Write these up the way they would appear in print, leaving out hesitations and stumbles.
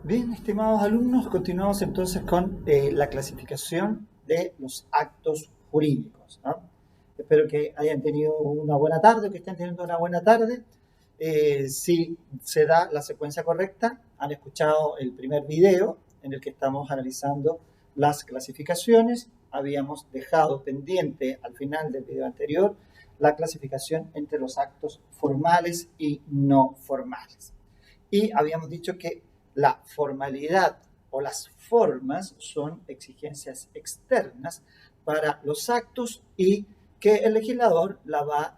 Bien, estimados alumnos, continuamos entonces con la clasificación de los actos jurídicos, ¿no? Espero que hayan tenido una buena tarde, que estén teniendo una buena tarde. Si se da la secuencia correcta, han escuchado el primer video en el que estamos analizando las clasificaciones. Habíamos dejado pendiente al final del video anterior la clasificación entre los actos formales y no formales. Y habíamos dicho que la formalidad o las formas son exigencias externas para los actos y que el legislador la va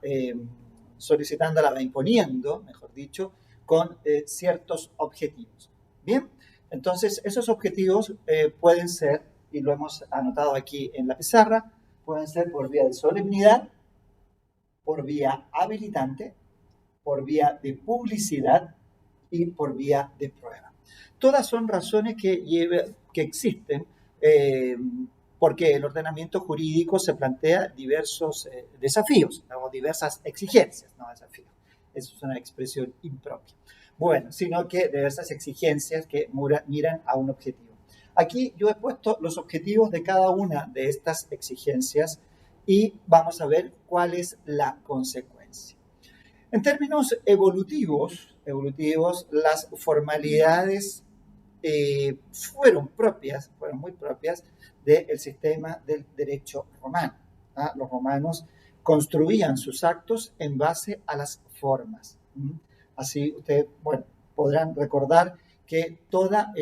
solicitando, la va imponiendo, mejor dicho, con ciertos objetivos. Bien, entonces esos objetivos pueden ser, y lo hemos anotado aquí en la pizarra, pueden ser por vía de solemnidad, por vía habilitante, por vía de publicidad y por vía de prueba. Todas son razones que existen porque el ordenamiento jurídico se plantea diversos desafíos o diversas exigencias, no desafíos. Eso es una expresión impropia. Bueno, sino que diversas exigencias que miran a un objetivo. Aquí yo he puesto los objetivos de cada una de estas exigencias y vamos a ver cuál es la consecuencia. En términos evolutivos, las formalidades fueron muy propias del sistema del derecho romano. ¿Ah? Los romanos construían sus actos en base a las formas. Así ustedes, podrán recordar que toda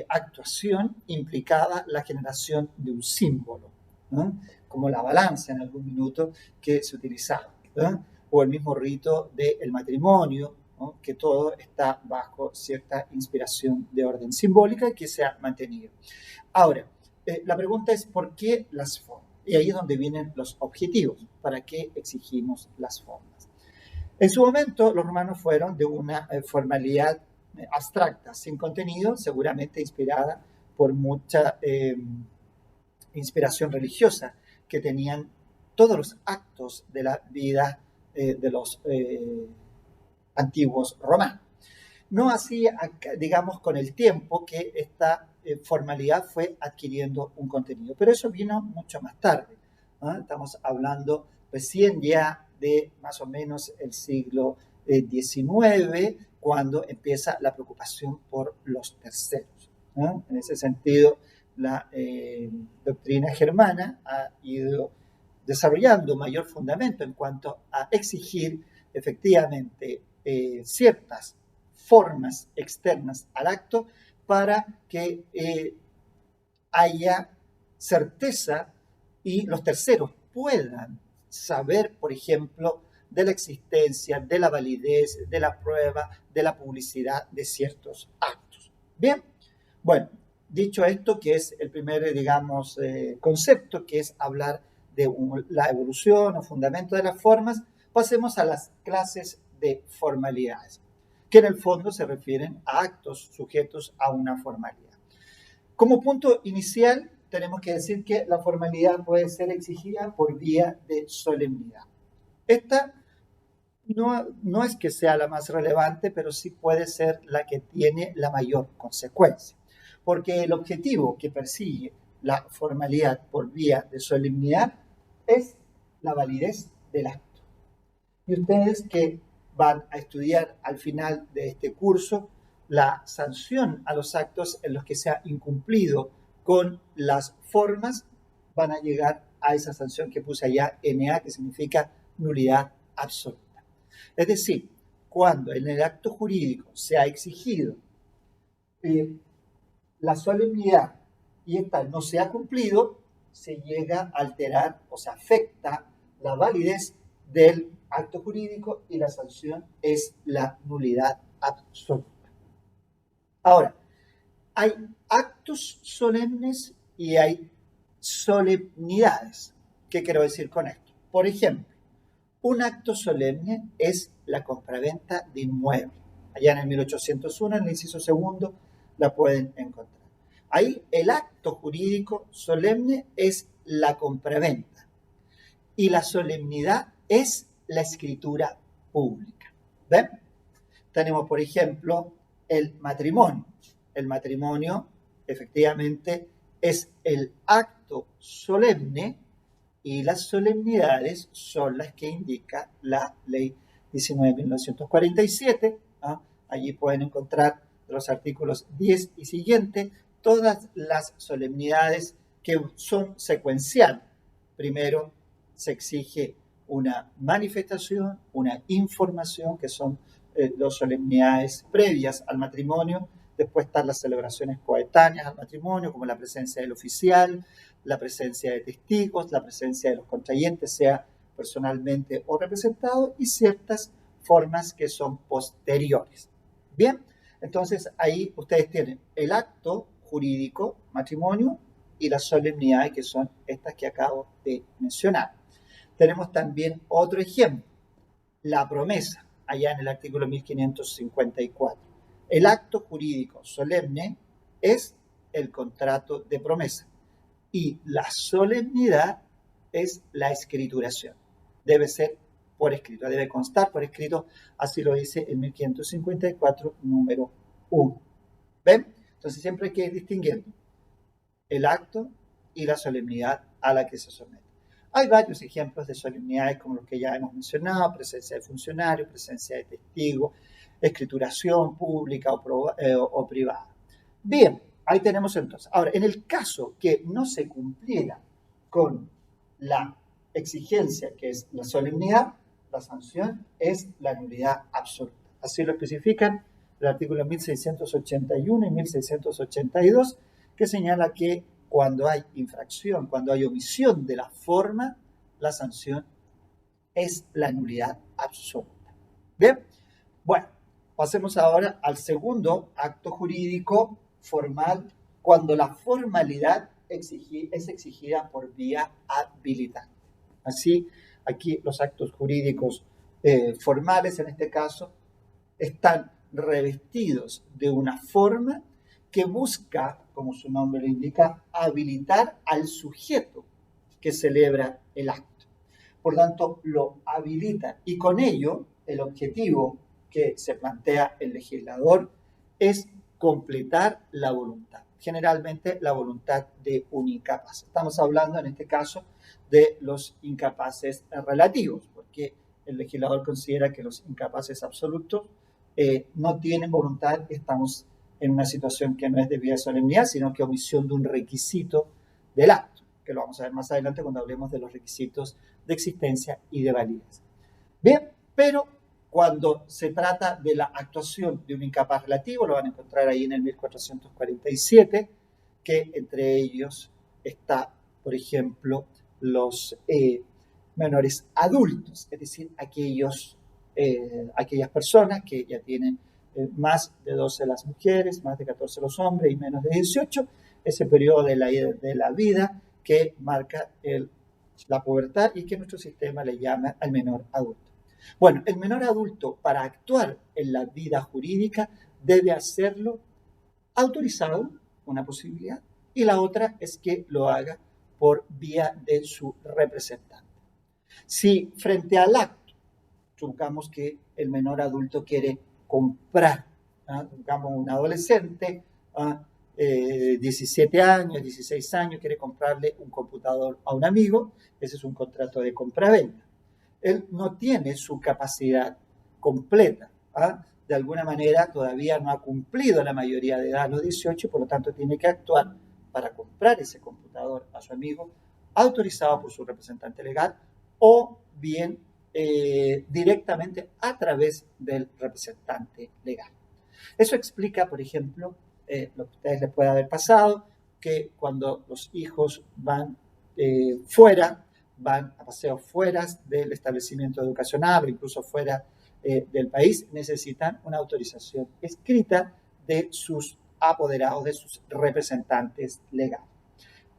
actuación implicaba la generación de un símbolo, ¿no? Como la balanza en algún minuto que se utilizaba, ¿no? O el mismo rito del matrimonio, ¿no? Que todo está bajo cierta inspiración de orden simbólica y que se ha mantenido. Ahora, la pregunta es ¿por qué las formas? Y ahí es donde vienen los objetivos. ¿Para qué exigimos las formas? En su momento, los romanos fueron de una formalidad abstracta, sin contenido, seguramente inspirada por mucha inspiración religiosa que tenían todos los actos de la vida de los antiguos romanos. No así, digamos, con el tiempo que esta formalidad fue adquiriendo un contenido, pero eso vino mucho más tarde, ¿no? Estamos hablando recién ya de más o menos el siglo XIX, cuando empieza la preocupación por los terceros, ¿no? En ese sentido, la doctrina germana ha ido desarrollando mayor fundamento en cuanto a exigir efectivamente ciertas formas externas al acto para que haya certeza y los terceros puedan saber, por ejemplo, de la existencia, de la validez, de la prueba, de la publicidad de ciertos actos. Bien, bueno, dicho esto, que es el primer, digamos, concepto, que es hablar de la evolución o fundamento de las formas, pasemos a las clases de formalidades, que en el fondo se refieren a actos sujetos a una formalidad. Como punto inicial, tenemos que decir que la formalidad puede ser exigida por vía de solemnidad. Esta no es que sea la más relevante, pero sí puede ser la que tiene la mayor consecuencia, porque el objetivo que persigue la formalidad por vía de solemnidad es la validez del acto. Y ustedes que van a estudiar al final de este curso la sanción a los actos en los que se ha incumplido con las formas, van a llegar a esa sanción que puse allá, NA, que significa nulidad absoluta. Es decir, cuando en el acto jurídico se ha exigido la solemnidad y esta no se ha cumplido, se llega a alterar o se afecta la validez del acto jurídico y la sanción es la nulidad absoluta. Ahora, hay actos solemnes y hay solemnidades. ¿Qué quiero decir con esto? Por ejemplo, un acto solemne es la compraventa de inmuebles. Allá en el 1801, en el inciso segundo, la pueden encontrar. Ahí el acto jurídico solemne es la compraventa y la solemnidad es la escritura pública. ¿Ven? Tenemos, por ejemplo, el matrimonio. el matrimonio efectivamente es el acto solemne y las solemnidades son las que indica la ley 19.947. ¿Ah? Allí pueden encontrar los artículos 10 y siguiente todas las solemnidades que son secuenciales. Primero se exige una manifestación, una información, que son las solemnidades previas al matrimonio. Después están las celebraciones coetáneas al matrimonio, como la presencia del oficial, la presencia de testigos, la presencia de los contrayentes, sea personalmente o representado, y ciertas formas que son posteriores. Bien, entonces ahí ustedes tienen el acto jurídico, matrimonio, y las solemnidades, que son estas que acabo de mencionar. Tenemos también otro ejemplo, la promesa, allá en el artículo 1554. El acto jurídico solemne es el contrato de promesa y la solemnidad es la escrituración. Debe ser por escrito, debe constar por escrito, así lo dice el 1554, número 1. ¿Ven? Entonces siempre hay que ir distinguiendo el acto y la solemnidad a la que se somete. Hay varios ejemplos de solemnidades como los que ya hemos mencionado: presencia de funcionarios, presencia de testigos, escrituración pública o privada. Bien, ahí tenemos entonces. Ahora, en el caso que no se cumpliera con la exigencia, que es la solemnidad, la sanción es la nulidad absoluta. Así lo especifican el artículo 1681 y 1682, que señala que cuando hay infracción, cuando hay omisión de la forma, la sanción es la nulidad absoluta. Bien, bueno, pasemos ahora al segundo acto jurídico formal, cuando la formalidad es exigida por vía habilitante. Así, aquí los actos jurídicos formales, en este caso, están revestidos de una forma que busca, como su nombre lo indica, habilitar al sujeto que celebra el acto. Por tanto, lo habilita, y con ello el objetivo que se plantea el legislador es completar la voluntad, generalmente la voluntad de un incapaz. Estamos hablando en este caso de los incapaces relativos, porque el legislador considera que los incapaces absolutos no tienen voluntad. Estamos en una situación que no es de vía de solemnidad, sino que omisión de un requisito del acto, que lo vamos a ver más adelante cuando hablemos de los requisitos de existencia y de validez. Bien, pero cuando se trata de la actuación de un incapaz relativo, lo van a encontrar ahí en el 1447, que entre ellos está, por ejemplo, los menores adultos, es decir, aquellas personas que ya tienen más de 12 las mujeres, más de 14 los hombres y menos de 18, ese periodo de la vida que marca la pubertad y que nuestro sistema le llama al menor adulto. Bueno, el menor adulto, para actuar en la vida jurídica, debe hacerlo autorizado, una posibilidad, y la otra es que lo haga por vía de su representante. Si frente al acto, supongamos que el menor adulto quiere comprar, digamos un adolescente, 17 años, 16 años, quiere comprarle un computador a un amigo, ese es un contrato de compra-venta. Él no tiene su capacidad completa, de alguna manera todavía no ha cumplido la mayoría de edad a los 18, por lo tanto tiene que actuar para comprar ese computador a su amigo, autorizado por su representante legal, o bien directamente a través del representante legal. Eso explica, por ejemplo, lo que a ustedes les puede haber pasado, que cuando los hijos van fuera, van a paseos fuera del establecimiento educacional o incluso fuera del país, necesitan una autorización escrita de sus apoderados, de sus representantes legales.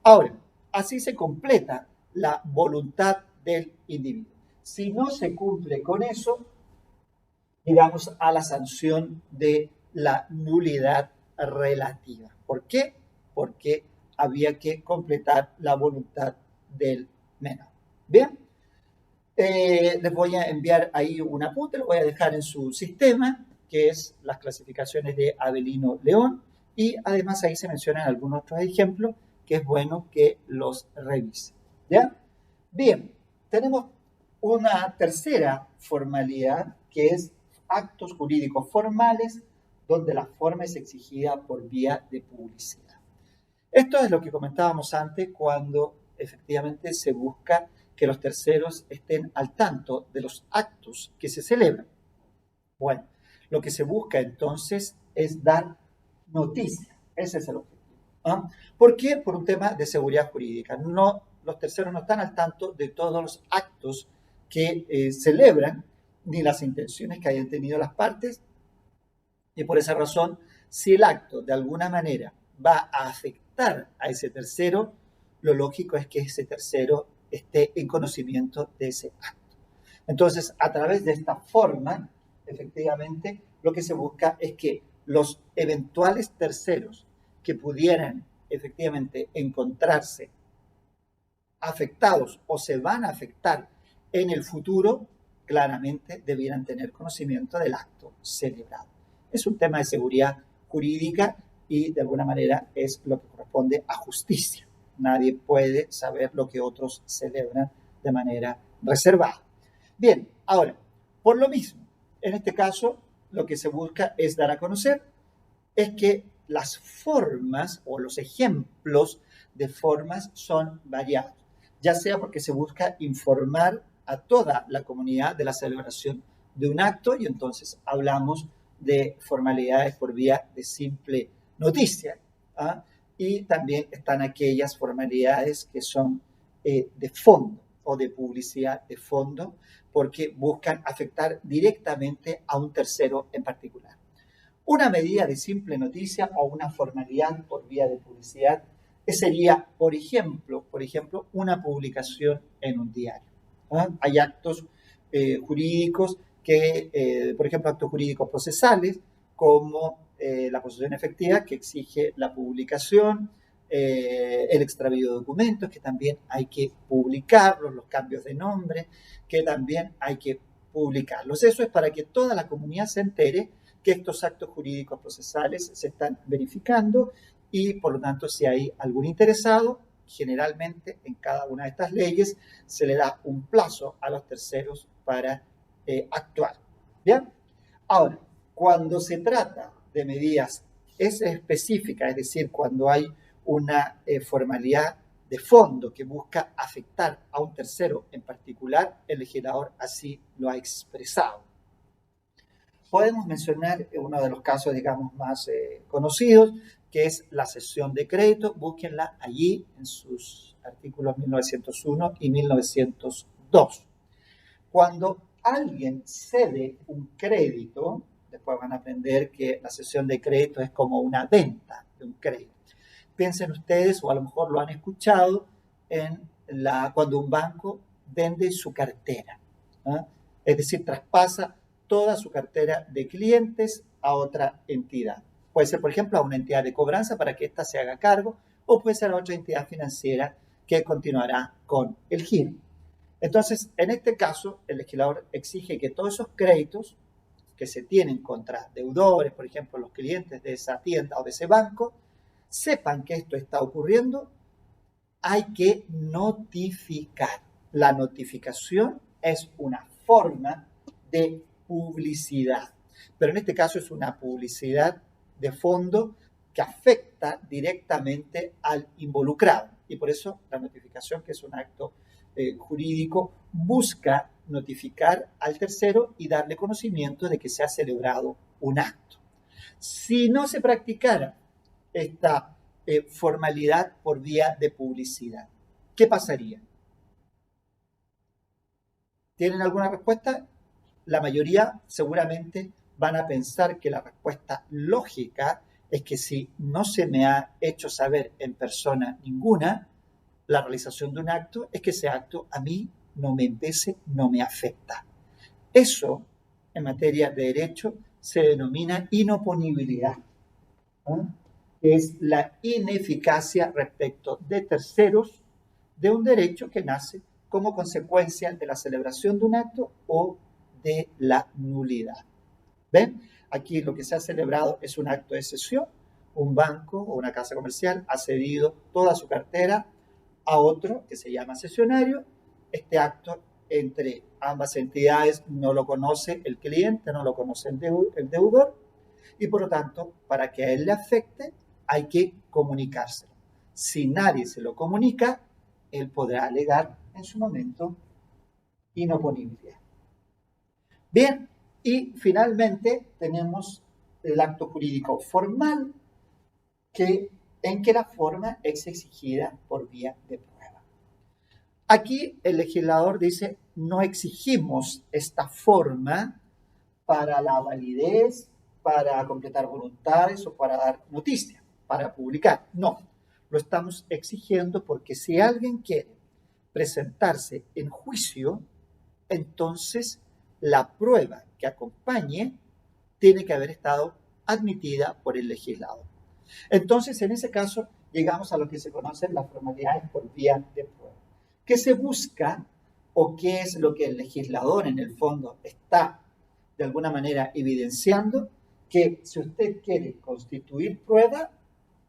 Ahora, así se completa la voluntad del individuo. Si no se cumple con eso, llegamos a la sanción de la nulidad relativa. ¿Por qué? Porque había que completar la voluntad del menor. Bien, les voy a enviar ahí un apunte, lo voy a dejar en su sistema, que es las clasificaciones de Avelino León, Y además ahí se mencionan algunos otros ejemplos que es bueno que los revise. ¿Ya? Bien, tenemos una tercera formalidad que es actos jurídicos formales donde la forma es exigida por vía de publicidad. Esto es lo que comentábamos antes cuando efectivamente se busca que los terceros estén al tanto de los actos que se celebran. Bueno, lo que se busca entonces es dar noticia. Ese es el objetivo. ¿Ah? ¿Por qué? Por un tema de seguridad jurídica. No, los terceros no están al tanto de todos los actos que celebran, ni las intenciones que hayan tenido las partes, y por esa razón, si el acto de alguna manera va a afectar a ese tercero, lo lógico es que ese tercero esté en conocimiento de ese acto. Entonces, a través de esta forma, efectivamente, lo que se busca es que los eventuales terceros que pudieran efectivamente encontrarse afectados o se van a afectar en el futuro, claramente debieran tener conocimiento del acto celebrado. Es un tema de seguridad jurídica y de alguna manera es lo que corresponde a justicia. Nadie puede saber lo que otros celebran de manera reservada. Bien, ahora, por lo mismo, en este caso, lo que se busca es dar a conocer es que las formas o los ejemplos de formas son variados, ya sea porque se busca informar a toda la comunidad de la celebración de un acto y entonces hablamos de formalidades por vía de simple noticia. ¿Ah? Y también están aquellas formalidades que son de fondo o de publicidad de fondo porque buscan afectar directamente a un tercero en particular. Una medida de simple noticia o una formalidad por vía de publicidad sería, por ejemplo, una publicación en un diario. ¿Ah? Hay actos jurídicos que, por ejemplo, actos jurídicos procesales, como la posesión efectiva, que exige la publicación, el extravío de documentos, que también hay que publicarlos, los cambios de nombre, que también hay que publicarlos. Eso es para que toda la comunidad se entere que estos actos jurídicos procesales se están verificando y, por lo tanto, si hay algún interesado, generalmente en cada una de estas leyes se le da un plazo a los terceros para actuar. ¿Bien? Ahora, cuando se trata de medidas específicas, es decir, cuando hay una formalidad de fondo que busca afectar a un tercero en particular, el legislador así lo ha expresado. Podemos mencionar uno de los casos, digamos, más conocidos, que es la cesión de crédito. Búsquenla allí en sus artículos 1901 y 1902. Cuando alguien cede un crédito, después van a aprender que la cesión de crédito es como una venta de un crédito. Piensen ustedes, o a lo mejor lo han escuchado, cuando un banco vende su cartera. ¿Eh? Es decir, traspasa toda su cartera de clientes a otra entidad. Puede ser, por ejemplo, a una entidad de cobranza para que ésta se haga cargo, o puede ser a otra entidad financiera que continuará con el giro. Entonces, en este caso, el legislador exige que todos esos créditos que se tienen contra deudores, por ejemplo, los clientes de esa tienda o de ese banco, sepan que esto está ocurriendo, hay que notificar. La notificación es una forma de publicidad, pero en este caso es una publicidad de fondo que afecta directamente al involucrado y por eso la notificación, que es un acto jurídico, busca notificar al tercero y darle conocimiento de que se ha celebrado un acto. Si no se practicara esta formalidad por vía de publicidad, ¿qué pasaría? ¿Tienen alguna respuesta? La mayoría seguramente van a pensar que la respuesta lógica es que si no se me ha hecho saber en persona ninguna la realización de un acto, es que ese acto a mí no me impese, no me afecta. Eso, en materia de derecho, se denomina inoponibilidad. ¿Eh? Es la ineficacia respecto de terceros de un derecho que nace como consecuencia de la celebración de un acto o de la nulidad. ¿Ven? Aquí lo que se ha celebrado es un acto de cesión, un banco o una casa comercial ha cedido toda su cartera a otro que se llama cesionario. Este acto entre ambas entidades no lo conoce el cliente, no lo conoce el deudor, y por lo tanto, para que a él le afecte, hay que comunicárselo. Si nadie se lo comunica, él podrá alegar en su momento inoponibilidad. Bien, y finalmente tenemos el acto jurídico formal, en que la forma es exigida por vía de prueba. Aquí el legislador dice, no exigimos esta forma para la validez, para completar voluntades o para dar noticia, para publicar. No, lo estamos exigiendo porque si alguien quiere presentarse en juicio, entonces la prueba que acompañe tiene que haber estado admitida por el legislador. Entonces, en ese caso, llegamos a lo que se conocen las formalidades por vía de prueba. ¿Qué se busca o qué es lo que el legislador en el fondo está de alguna manera evidenciando? Que si usted quiere constituir prueba,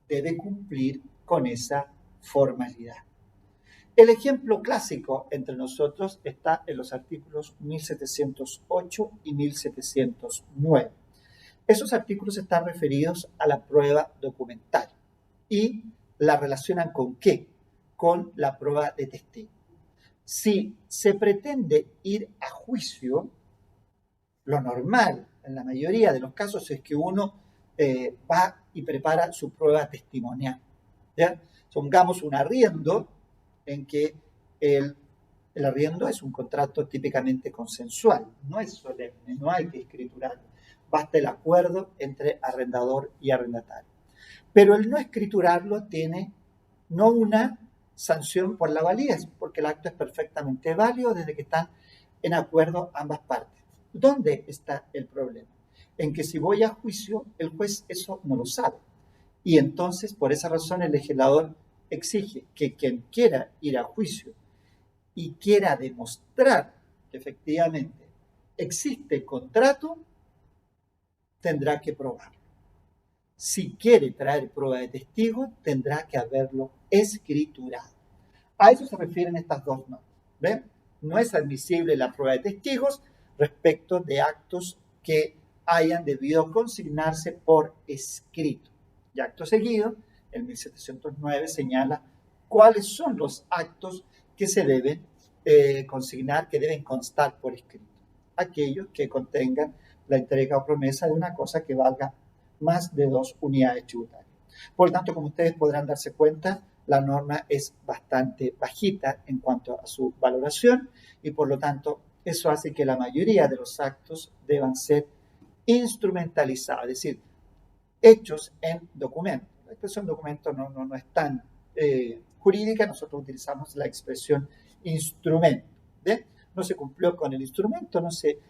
debe cumplir con esa formalidad. El ejemplo clásico entre nosotros está en los artículos 1708 y 1709. Esos artículos están referidos a la prueba documental y la relacionan ¿con qué? Con la prueba de testigo. Si se pretende ir a juicio, lo normal en la mayoría de los casos es que uno va y prepara su prueba testimonial. ¿Ya? Pongamos un arriendo en que el arriendo es un contrato típicamente consensual, no es solemne, no hay que escriturarlo. Basta el acuerdo entre arrendador y arrendatario. Pero el no escriturarlo tiene no una sanción por la validez, porque el acto es perfectamente válido desde que están en acuerdo ambas partes. ¿Dónde está el problema? En que si voy a juicio, el juez eso no lo sabe. Y entonces, por esa razón, el legislador exige que quien quiera ir a juicio y quiera demostrar que efectivamente existe contrato, tendrá que probarlo. Si quiere traer prueba de testigo, tendrá que haberlo escriturado. A eso se refieren estas dos normas. ¿Ven? No es admisible la prueba de testigos respecto de actos que hayan debido consignarse por escrito. Y acto seguido, el 1709 señala cuáles son los actos que se deben consignar, que deben constar por escrito. Aquellos que contengan la entrega o promesa de una cosa que valga más de 2 unidades tributarias. Por lo tanto, como ustedes podrán darse cuenta, la norma es bastante bajita en cuanto a su valoración y por lo tanto eso hace que la mayoría de los actos deban ser instrumentalizados, es decir, hechos en documento. La expresión documento no es tan jurídica, nosotros utilizamos la expresión instrumento. ¿Ve? No se cumplió con el instrumento, no se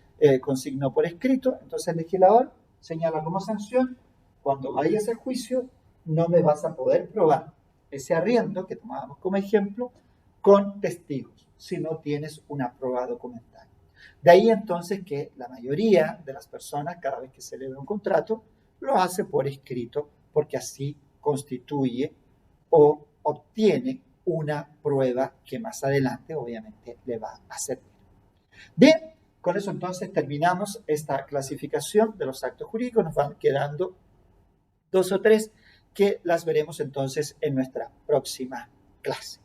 consignó por escrito, entonces el legislador señala como sanción, cuando vayas al juicio no me vas a poder probar ese arriendo que tomábamos como ejemplo con testigos, si no tienes una prueba documental. De ahí entonces que la mayoría de las personas, cada vez que celebra un contrato, lo hace por escrito, porque así constituye o obtiene una prueba que más adelante obviamente le va a servir. Bien, con eso entonces terminamos esta clasificación de los actos jurídicos. Nos van quedando 2 o 3 que las veremos entonces en nuestra próxima clase.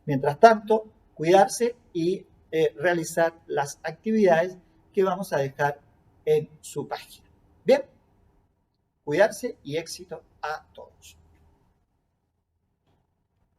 Mientras tanto, cuidarse y realizar las actividades que vamos a dejar en su página. Bien, cuidarse y éxito a todos.